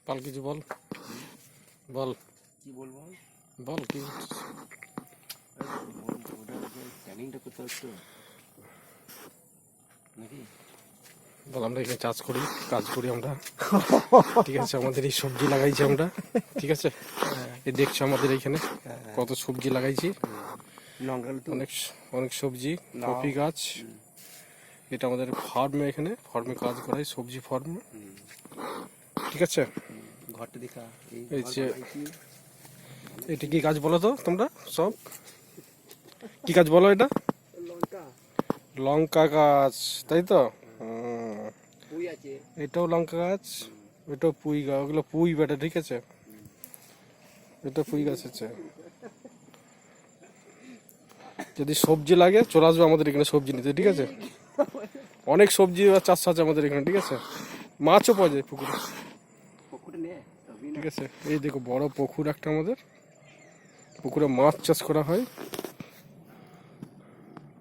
পাল কিছু বল বল কি বলবো বল কি প্ল্যানিংটা করতে হচ্ছে নাকি বল। আমরা এখানে কাজ করি আমরা, ঠিক আছে। আমাদের এই সবজি লাগাইছি আমরা, ঠিক আছে। এই দেখছো আমাদের এইখানে কত সবজি লাগাইছি, অনেক অনেক সবজি, কফি গাছ। এটা আমাদের এখানে ফার্মে কাজ করাই, সবজি ফার্ম, ঠিক আছে। ঘরটা দেখা এই যে এটা কি গাছ বলো তো তোমরা সব, কি গাছ বলো? এটা লঙ্কা গাছ, তাই তো। এটাও লঙ্কা গাছ, এটাও পুঁই গাছ, ওগুলো পুঁই বেটা, ঠিক আছে। এটা পুঁই গাছ আছে। যদি সবজি লাগে চলে আসবে আমাদের এখানে সবজি নিতে, ঠিক আছে। অনেক সবজি বা চাষ আছে আমাদের এখানে, ঠিক আছে। মাছও পাওয়া যায় পুকুরে, ঠিক আছে। এই দেখো বড় পুকুর একটা আমাদের, পুকুরে মাছ চাষ করা হয়।